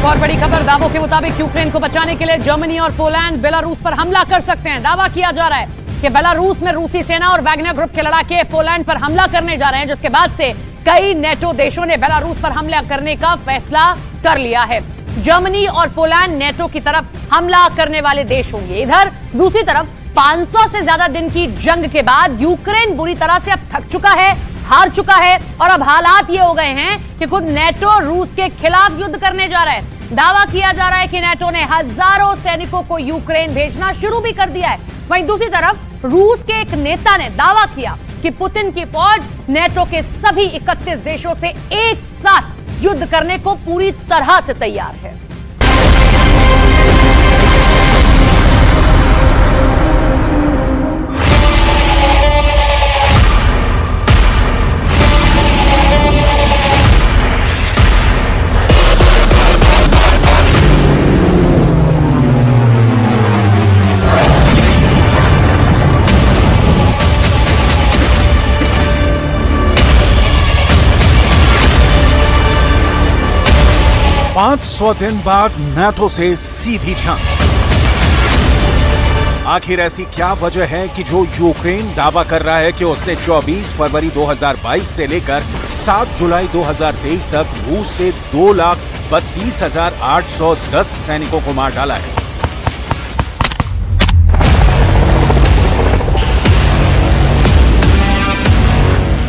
एक और बड़ी खबर, दावों के मुताबिक यूक्रेन को बचाने के लिए जर्मनी और पोलैंड बेलारूस पर हमला कर सकते हैं। दावा किया जा रहा है कि बेलारूस में रूसी सेना और वैगनर ग्रुप के लड़ाके पोलैंड पर हमला करने जा रहे हैं, जिसके बाद से कई नेटो देशों ने बेलारूस पर हमला करने का फैसला कर लिया है। जर्मनी और पोलैंड नेटो की तरफ हमला करने वाले देश होंगे। इधर दूसरी तरफ 500 से ज्यादा दिन की जंग के बाद यूक्रेन बुरी तरह से अब थक चुका है, हार चुका है और अब हालात ये हो गए हैं कि खुद नेटो रूस के खिलाफ युद्ध करने जा रहा है। दावा किया जा रहा है कि नेटो ने हजारों सैनिकों को यूक्रेन भेजना शुरू भी कर दिया है। वहीं दूसरी तरफ रूस के एक नेता ने दावा किया कि पुतिन की फौज नेटो के सभी 31 देशों से एक साथ युद्ध करने को पूरी तरह से तैयार है। पांच 100 दिन बाद नाटो से सीधी जंग। आखिर ऐसी क्या वजह है कि जो यूक्रेन दावा कर रहा है कि उसने 24 फरवरी 2022 से लेकर 7 जुलाई 2023 तक रूस के 2,32,810 सैनिकों को मार डाला है।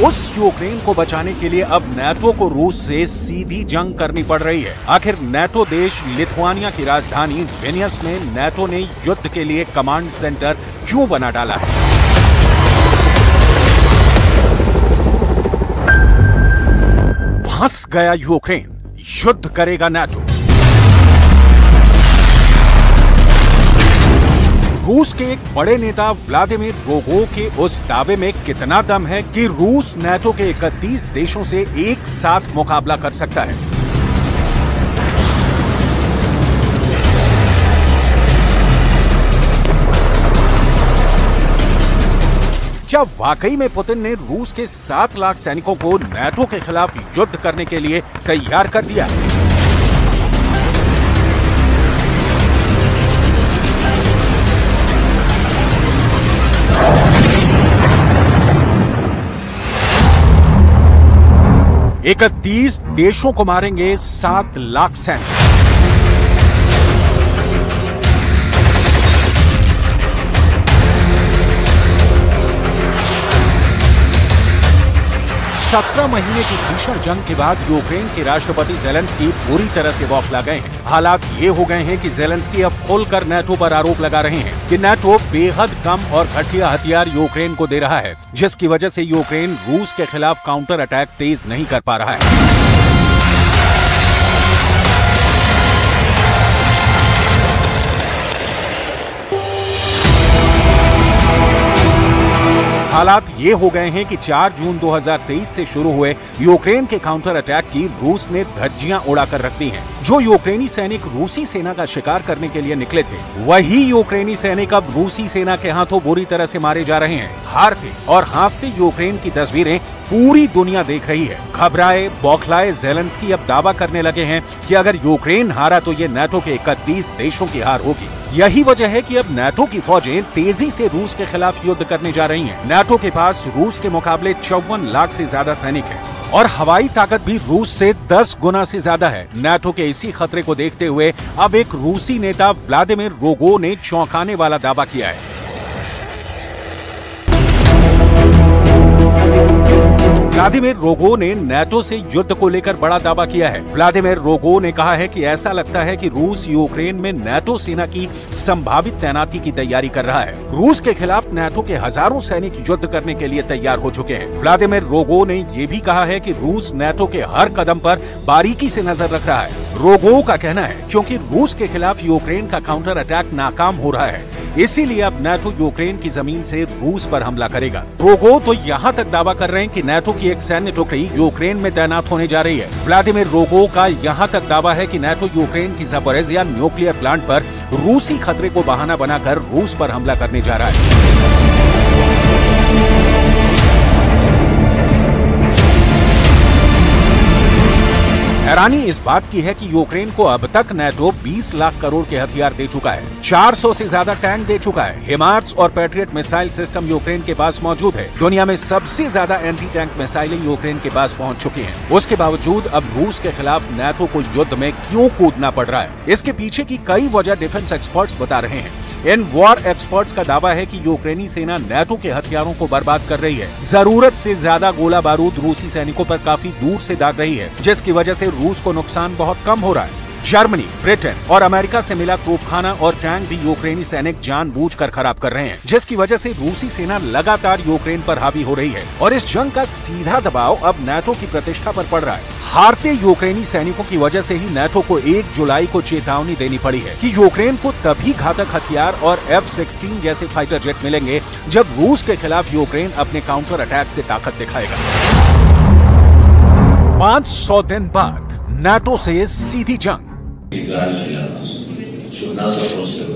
उस यूक्रेन को बचाने के लिए अब नाटो को रूस से सीधी जंग करनी पड़ रही है। आखिर नाटो देश लिथुआनिया की राजधानी विल्नियस में नाटो ने युद्ध के लिए कमांड सेंटर क्यों बना डाला है? फंस गया यूक्रेन, युद्ध करेगा नाटो। रूस के एक बड़े नेता व्लादिमीर रोगोव के उस दावे में कितना दम है कि रूस नाटो के 31 देशों से एक साथ मुकाबला कर सकता है? क्या वाकई में पुतिन ने रूस के 7 लाख सैनिकों को नाटो के खिलाफ युद्ध करने के लिए तैयार कर दिया है? एक 31 देशों को मारेंगे 7 लाख सैनिक। सत्रह महीने की भीषण जंग के बाद यूक्रेन के राष्ट्रपति ज़ेलेंस्की पूरी तरह से बौखला गए हैं। हालात ये हो गए हैं कि ज़ेलेंस्की अब खुलकर नाटो पर आरोप लगा रहे हैं कि नाटो बेहद कम और घटिया हथियार यूक्रेन को दे रहा है, जिसकी वजह से यूक्रेन रूस के खिलाफ काउंटर अटैक तेज नहीं कर पा रहा है। हालात ये हो गए हैं कि 4 जून 2023 से शुरू हुए यूक्रेन के काउंटर अटैक की रूस ने धज्जियां उड़ाकर रख दी हैं। जो यूक्रेनी सैनिक रूसी सेना का शिकार करने के लिए निकले थे, वही यूक्रेनी सैनिक अब रूसी सेना के हाथों बुरी तरह से मारे जा रहे हैं। हारते और हाँफते यूक्रेन की तस्वीरें पूरी दुनिया देख रही है। घबराए बौखलाए ज़ेलेंस्की अब दावा करने लगे हैं कि अगर यूक्रेन हारा तो ये नाटो के 31 देशों की हार होगी। यही वजह है कि अब नाटो की फौजें तेजी से रूस के खिलाफ युद्ध करने जा रही हैं। नाटो के पास रूस के मुकाबले 54 लाख से ज्यादा सैनिक हैं और हवाई ताकत भी रूस से 10 गुना से ज्यादा है। नाटो के इसी खतरे को देखते हुए अब एक रूसी नेता व्लादिमीर रोगोव ने चौंकाने वाला दावा किया है। व्लादिमीर रोगोव ने नाटो से युद्ध को लेकर बड़ा दावा किया है। व्लादिमीर रोगोव ने कहा है कि ऐसा लगता है कि रूस यूक्रेन में नाटो सेना की संभावित तैनाती की तैयारी कर रहा है। रूस के खिलाफ नाटो के हजारों सैनिक युद्ध करने के लिए तैयार हो चुके हैं। व्लादिमीर रोगोव ने ये भी कहा है कि रूस नाटो के हर कदम पर बारीकी से नजर रख रहा है। रोगोव का कहना है क्योंकि रूस के खिलाफ यूक्रेन का काउंटर अटैक नाकाम हो रहा है, इसीलिए अब नाटो यूक्रेन की जमीन से रूस पर हमला करेगा। रोगोव तो यहाँ तक दावा कर रहे हैं कि नाटो की एक सैन्य टुकड़ी यूक्रेन में तैनात होने जा रही है। व्लादिमीर रोगोव का यहाँ तक दावा है कि नाटो यूक्रेन की ज़पोरिज़िया न्यूक्लियर प्लांट पर रूसी खतरे को बहाना बनाकर रूस पर हमला करने जा रहा है। हैरानी इस बात की है कि यूक्रेन को अब तक नाटो 20 लाख करोड़ के हथियार दे चुका है, 400 से ज्यादा टैंक दे चुका है, हिमार्स और पैट्रियट मिसाइल सिस्टम यूक्रेन के पास मौजूद है। दुनिया में सबसे ज्यादा एंटी टैंक मिसाइलें यूक्रेन के पास पहुंच चुकी हैं। उसके बावजूद अब रूस के खिलाफ नाटो को युद्ध में क्यों कूदना पड़ रहा है? इसके पीछे की कई वजह डिफेंस एक्सपर्ट्स बता रहे हैं। इन वॉर एक्सपर्ट्स का दावा है कि यूक्रेनी सेना नाटो के हथियारों को बर्बाद कर रही है, जरूरत से ज्यादा गोला बारूद रूसी सैनिकों पर काफी दूर से दाग रही है, जिसकी वजह से रूस को नुकसान बहुत कम हो रहा है। जर्मनी, ब्रिटेन और अमेरिका से मिला तोपखाना और टैंक भी यूक्रेनी सैनिक जानबूझकर खराब कर रहे हैं, जिसकी वजह से रूसी सेना लगातार यूक्रेन पर हावी हो रही है और इस जंग का सीधा दबाव अब नाटो की प्रतिष्ठा पर पड़ रहा है। हारते यूक्रेनी सैनिकों की वजह से ही नाटो को 1 जुलाई को चेतावनी देनी पड़ी है कि यूक्रेन को तभी घातक हथियार और F-16 जैसे फाइटर जेट मिलेंगे जब रूस के खिलाफ यूक्रेन अपने काउंटर अटैक से ताकत दिखाएगा। 500 दिन बाद नाटो से सीधी जंग। Ідеально для нас, щоб нас запросили.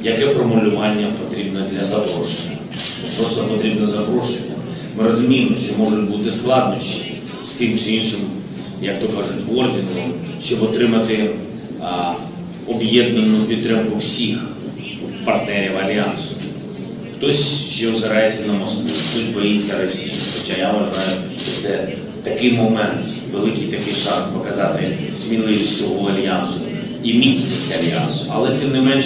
Яке формулювання потрібно для запрошення? Просто потрібно запрошення. Ми розуміємо, що можуть бути складнощі з тим чи іншим, як то кажуть, орденом, щоб отримати об'єднану підтримку всіх партнерів Альянсу. Хтось ще озирається на Москву, хтось боїться Росії. Хоча я вважаю, що це такий момент, великий такий шанс показати сміливість цього Альянсу і міцність Альянсу. Але тим не менш...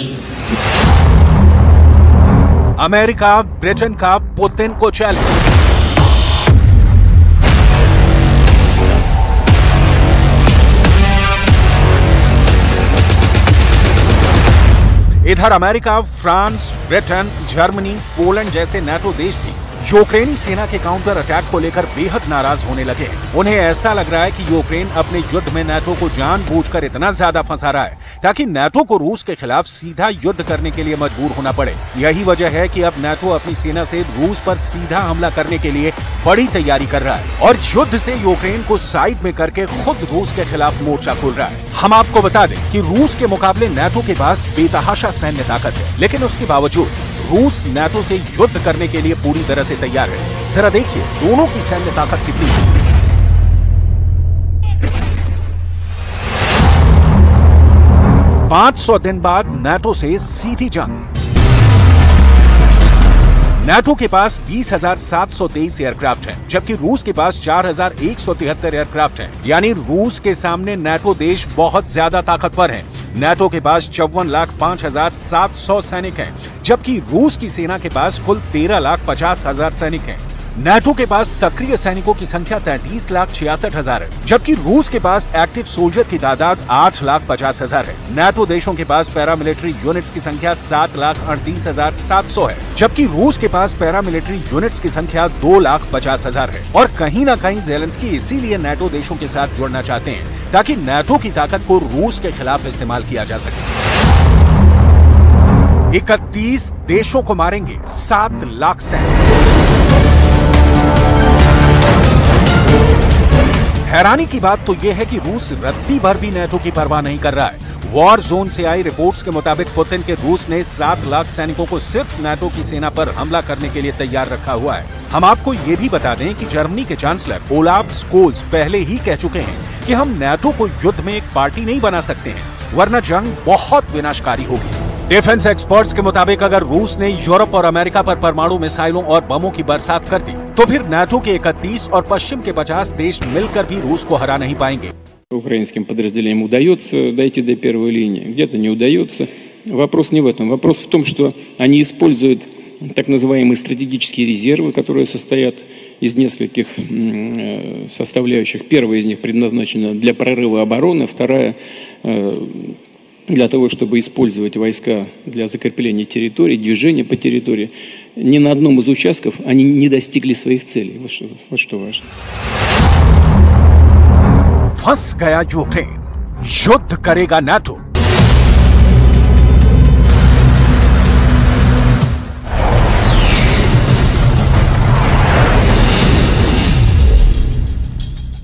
अमेरिका, ब्रिटेन का पुतिन को चैलेंज। इधर America, France, Britain, Germany, Poland जैसे नाटो देश भी यूक्रेनी सेना के काउंटर अटैक को लेकर बेहद नाराज होने लगे हैं। उन्हें ऐसा लग रहा है कि यूक्रेन अपने युद्ध में नाटो को जानबूझकर इतना ज्यादा फंसा रहा है ताकि नाटो को रूस के खिलाफ सीधा युद्ध करने के लिए मजबूर होना पड़े। यही वजह है कि अब नाटो अपनी सेना से रूस पर सीधा हमला करने के लिए बड़ी तैयारी कर रहा है और युद्ध से यूक्रेन को साइड में करके खुद रूस के खिलाफ मोर्चा खोल रहा है। हम आपको बता दें कि रूस के मुकाबले नाटो के पास बेतहाशा सैन्य ताकत है, लेकिन उसके बावजूद रूस नाटो से युद्ध करने के लिए पूरी तरह से तैयार है। जरा देखिए दोनों की सैन्य ताकत कितनी है। 500 दिन बाद नाटो से सीधी जंग। नाटो के पास 20,723 एयरक्राफ्ट हैं, जबकि रूस के पास 4,173 एयरक्राफ्ट हैं। यानी रूस के सामने नाटो देश बहुत ज्यादा ताकतवर हैं। नाटो के पास 54,05,700 सैनिक हैं, जबकि रूस की सेना के पास कुल 13,50,000 सैनिक हैं। नाटो के पास सक्रिय सैनिकों की संख्या 33,66,000 है, जबकि रूस के पास एक्टिव सोल्जर की तादाद 8,50,000 है। नाटो देशों के पास पैरामिलिट्री यूनिट्स की संख्या 7,38,700 है, जबकि रूस के पास पैरामिलिट्री यूनिट्स की संख्या 2,50,000 है। और कहीं न कहीं ज़ेलेंस्की इसीलिए नाटो देशों के साथ जुड़ना चाहते हैं ताकि नाटो की ताकत को रूस के खिलाफ इस्तेमाल किया जा सके। 31 देशों को मारेंगे 7 लाख सैनिक। हैरानी की बात तो यह है कि रूस रत्ती भर भी नाटो की परवाह नहीं कर रहा है। वॉर जोन से आई रिपोर्ट्स के मुताबिक पुतिन के रूस ने 7 लाख सैनिकों को सिर्फ नाटो की सेना पर हमला करने के लिए तैयार रखा हुआ है। हम आपको ये भी बता दें कि जर्मनी के चांसलर ओलाफ स्कोल्ज पहले ही कह चुके हैं कि हम नाटो को युद्ध में एक पार्टी नहीं बना सकते हैं, वरना जंग बहुत विनाशकारी होगी। डिफेंस एक्सपर्ट्स के मुताबिक अगर रूस ने यूरोप और अमेरिका पर परमाणु मिसाइलों और बमों की बरसात कर दी तो फिर नाटो के 31 और पश्चिम के 50 देश मिलकर भी रूस को हरा नहीं पाएंगे। Украинским подразделениям удается дойти до первой линии, где-то не удается. Вопрос не в этом. Вопрос в том, что они используют так называемые стратегические резервы, которые состоят из нескольких составляющих. Первая из них предназначена для прорыва обороны, вторая для того, чтобы использовать войска для закрепления территории, движения по территории. Ни на одном из участков они не достигли своих целей. Вот что важно. फंस गया यूक्रेन, युद्ध करेगा नाटो।